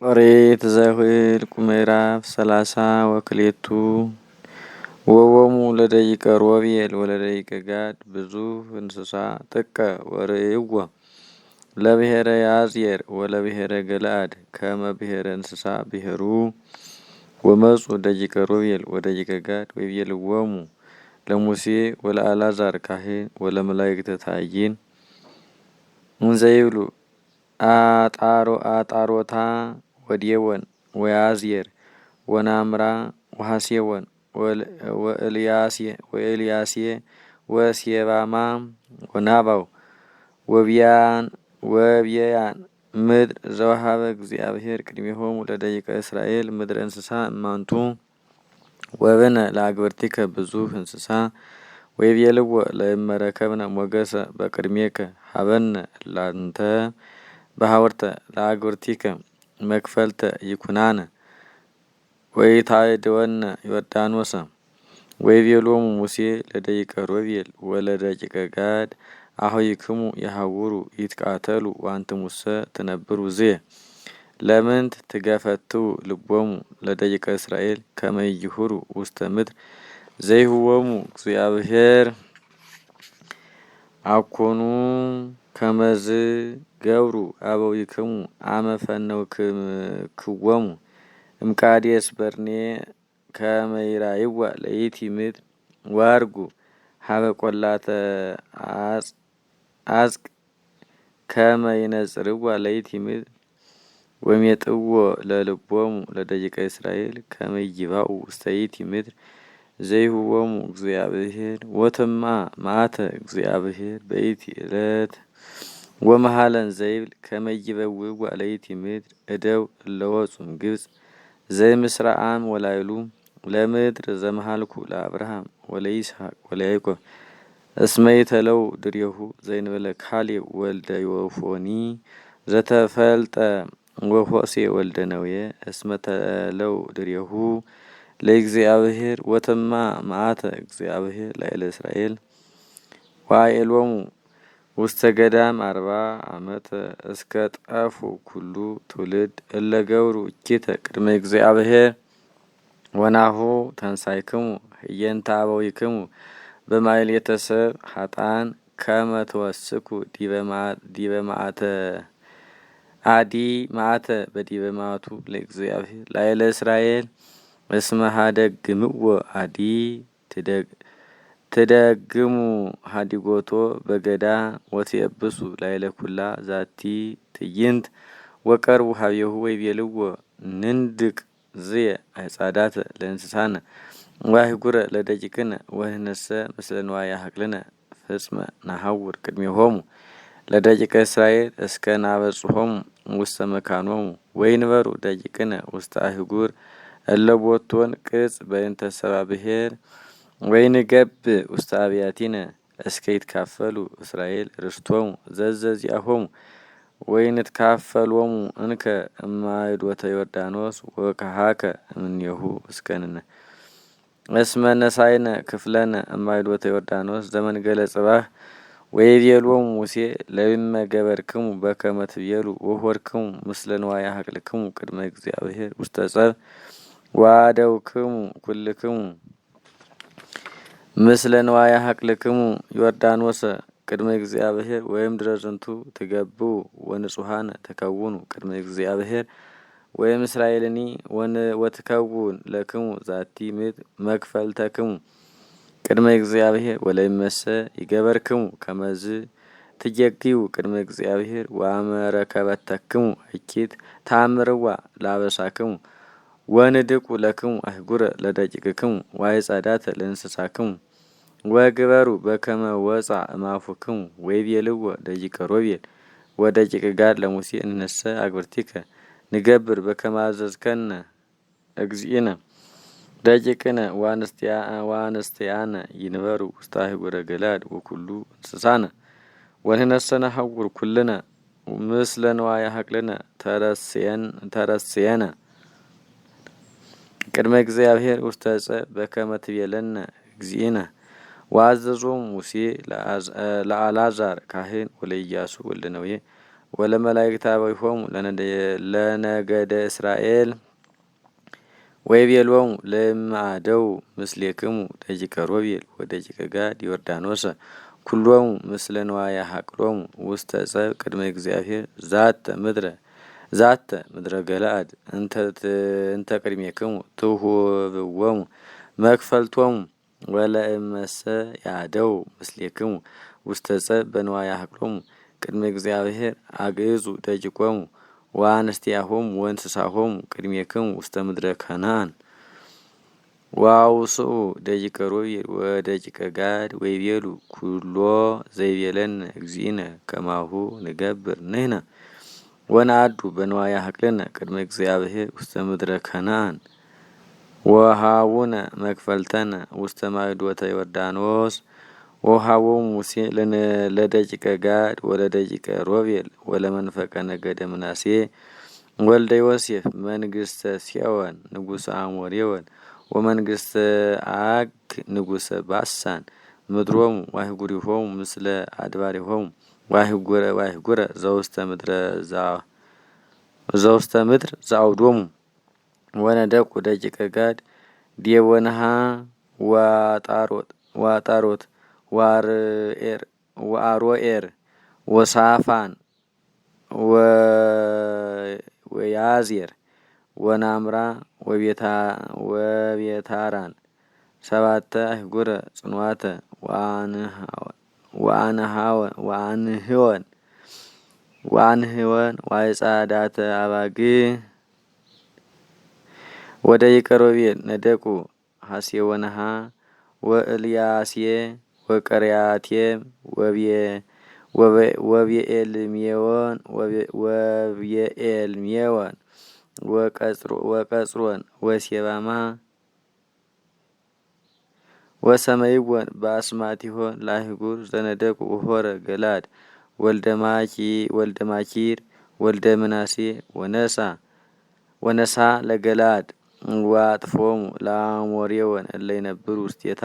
ኦሪት ዘኍልቍ ምዕራፍ 30 ወክልኤቱ ወወሙ ለደቂቀ ሮቤል ወለደቂቀ ጋድ ብዙኅ እንስሳ ጥቀ ወርእይዎ ለብሔረ ያዝየር ወለብሔረ ገለአድ ከመ ብሔረ እንስሳ ብሔሩ ወመጹ ደቂቀ ሮቤል ወደቂቀ ጋድ ወይቤልዎሙ ለሙሴ ወለአልዓዛር ካህን ወለመላእክተ ታይን እንዘይብሉ አጣሮታ ወዴወን ወያዝየር ወናምራ ወሐሴወን ወኤልያሴ ወሴባማ ወናባው ወብየያን ምድር ዘወሃበ እግዚአብሔር ቅድሜሆሙ ለደቂቀ እስራኤል ምድረ እንስሳ እማንቱ ወብነ ለአግብርቲከ ብዙኅ እንስሳ ወይቤልዎ ለእመረከብነ ሞገሰ በቅድሜከ ሀበነ ላንተ በሐወርተ ለአግብርቲከ መክፈልተ ይኩናነ ወይታደወነ ዮርዳኖሰ ወይቤሎሙ ሙሴ ለደቂቀ ሮቤል ወለደቂቀ ጋድ አኀዊክሙ የሐውሩ ይትቃተሉ ወአንትሙሰ ትነብሩ ዝየ ለምንት ትገፈትው ልቦሙ ለደቂቀ እስራኤል ከመ ይሁሩ ውስተ ምድር ዘይሁቦሙ እግዚአብሔር አኮኑ ከመዝ ገብሩ አበዊክሙ አመ ፈነውክዎሙ እምቃዴስ በርኔ ከመ ይራይዋ ለይእቲ ምድር ወአርጉ ሀበ ቈላተ አጽቅ ከመ ይነጽርዋ ለይእቲ ምድር ወሜጥዎ ለልቦሙ ለደቂቀ እስራኤል ከመ ይባኡ ውስተ ይእቲ ምድር ዘይሁቦሙ እግዚአብሔር ወትማ መዓተ እግዚአብሔር በይእቲ ዕለት ወመሃለን ዘይብል ከመ ይበውዕዋ ለይእቲ ምድር እደው እለወጹ እምግብጽ ዘይምስራአም ወላይሉ ለምድር ዘመሃልኩ ለአብርሃም ወለይስሐቅ ወለያዕቆብ እስመ ይተለው ድሬሁ ዘእንበለ ካሌብ ወልደ ዮፎኒ ዘተፈልጠ ወሆሴዕ ወልደ ነዌ እስመ ተለው ድሬሁ ለእግዚአብሔር ወትማ መዓተ እግዚአብሔር ላዕለ እስራኤል ወአኤሎሙ ውስተ ገዳም 40 ዓመተ እስከ ጠፉ ኩሉ ትውልድ እለ ገብሩ እኪተ ቅድመ እግዚአብሔር ወናሁ ተንሳይክሙ ህየንተ አበዊክሙ በማሕሌተ ሰብእ ኃጥኣን ከመ ትወስኩ ዲበ መዓተ በዲበ መዓቱ ለእግዚአብሔር ላዕለ እስራኤል እስመ ሀደግምዎ አዲ ትደግሙ ሀዲጎቶ በገዳ ወትየብሱ ላዕለ ኩላ ዛቲ ትዕይንት ወቀርቡ ሀቤሁ ወይቤልዎ ንንድቅ ዝየ አይጻዳተ ለእንስሳነ ወአህጉረ ለደቂቅነ ወንሕነሰ ምስለ ንዋየ ሀቅልነ ፍጽመ ናሐውር ቅድሜሆሙ ለደቂቀ እስራኤል እስከ ናበጽሖሙ ውስተ መካኖሙ ወይንበሩ ደቂቅነ ውስተ አህጉር እለ ቦቶን ቅጽ በእንተ ሰብአ ብሔር ወይንገብእ ውስተ አብያቲነ እስከ ይትካፈሉ እስራኤል ርስቶሙ ዘዘዚአሆሙ ወይንትካፈሎሙ እንከ እማይዶተ ዮርዳኖስ ወከሃከ እምኔሁ እስከንነ እስመ ነሳይነ ክፍለነ እማይዶተ ዮርዳኖስ ዘመንገለ ጽባህ ወይቤሎሙ ሙሴ ለእመ ገበርክሙ በከመ ትቤሉ ወሖርክሙ ምስለ ንዋየ ሀቅልክሙ ቅድመ እግዚአብሔር ውስተ ጸብ ወአደውክሙ ኩልክሙ ምስለ ንዋየ ሀቅልክሙ ዮርዳኖሰ ቅድመ እግዚአብሔር ወእምድረ ዝንቱ ትገብኡ ወንጹሐነ ተከውኑ ቅድመ እግዚአብሔር ወእም እስራኤልኒ ወትከውን ለክሙ ዛቲ ምድር መክፈልተክሙ ቅድመ እግዚአብሔር ወለእመሰ ይገበርክሙ ከመዝ ትጌግዩ ቅድመ እግዚአብሔር ወአመ ረከበተክሙ እኪት ተአምርዋ ላበሳክሙ ወንድቁ ለክሙ አህጉረ ለደቂቅክሙ ወአዕጻዳተ ለእንስሳክሙ ወግበሩ በከመ ወፃ እማፉክሙ ወይቤልዎ ደቂቀ ሮቤል ወደቂቀ ጋድ ለሙሴ እንሰ አግብርቲከ ንገብር በከመ አዘዝከነ እግዚእነ ደቂቅነ ወአንስትያነ ይንበሩ ውስተ አህጉረ ገለአድ ወኩሉ እንስሳነ ወንሕነሰ ነሐውር ኩልነ ምስለ ንዋየ ሀቅልነ ተረስየነ ቅድመ እግዚአብሔር ውስተ ጸብ በከመ ትቤለነ እግዚእነ ወአዘዞሙ ሙሴ ለአልዓዛር ካህን ወለኢያሱ ወልደ ነዌ ወለመላእክት አበዊሆሙ ለነገደ እስራኤል ወይቤሎሙ ለእምአደው ምስሌክሙ ደቂቀ ሮቤል ወደቂቀ ጋድ ዮርዳኖስ ኩሎሙ ምስለ ንዋየ ሀቅሎሙ ውስተ ጸብ ቅድመ እግዚአብሔር ዛተ ምድረ ገለአድ እንተ ቅድሜክሙ ትሁብዎሙ መክፈልቶሙ ወለእመሰ ያደው ምስሌክሙ ውስተ ጸብ በንዋየ ሀቅሎሙ ቅድመ እግዚአብሔር አግዕዙ ደቂቆሙ ወአንስቲያሆሙ ወእንስሳሆሙ ቅድሜክሙ ውስተ ምድረ ከነዓን ወአውስኡ ደቂቀ ሮቤል ወደቂቀ ጋድ ወይቤሉ ኩሎ ዘይቤለነ እግዚእነ ከማሁ ንገብር ንሕነ ወነአዱ በንዋየ ሀቅልነ ቅድመ እግዚአብሔር ውስተ ምድረ ከነዓን ወሃቡነ መክፈልተነ ውስተ ማይዶተ ዮርዳኖስ ወሃቦሙ ሙሴ ለደቂቀ ጋድ ወለደቂቀ ሮቤል ወለመንፈቀ ነገደ ምናሴ ወልደ ዮሴፍ መንግስተ ሲኦን ንጉሰ አሞሬወን ወመንግስተ አግ ንጉሰ ባሳን ምድሮሙ ዋህጉሪሆሙ ምስለ አድባሪሆሙ ዋህጉረ ዘውስተ ምድር ዘአውዶሙ ወነደቁ ደቂቀ ጋድ ዴቦንሃ ዋጣሮት ወአሮኤር ወሳፋን ወያዜር ወናምራ ወቤታራን ሰባተ አህጉረ ጽንዋተ ወአንህወን ዋይጻዳተ አባግ ወደቂቀ ሮቤል ነደቁ ሐሴወንሃ ወእልያሴ ወቀርያቴም ወብየኤልሜዎን ወቀጽሮን ወሴባማ ወሰመይወን በአስማቲሆን ላህጉር ዘነደቁ ሆረ ገላድ ወልደ ማኪር ወልደ ምናሴ ወነሳ ለገላድ ዋጥፎሙ ለአሞሬወን እለ ይነብሩ ውስቴታ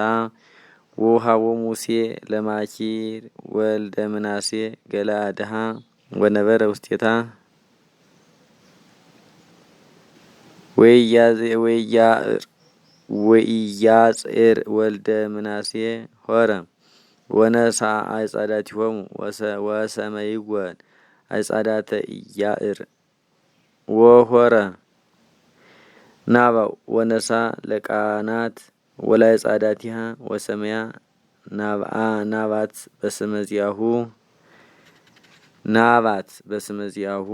ወውሃቦ ሙሴ ለማኪር ወልደ ምናሴ ገላድሃ ወነበረ ውስቴታ ወኢያጽር ወልደ ምናሴ ሆረ ወነሳ አይጻዳቲሆሙ ወሰመይወን አይጻዳተ ኢያዕር ወሆረ ናባው ወነሳ ለቃናት ወላይ ጻዳቲሃ ወሰመያ ናባት በስመዚያሁ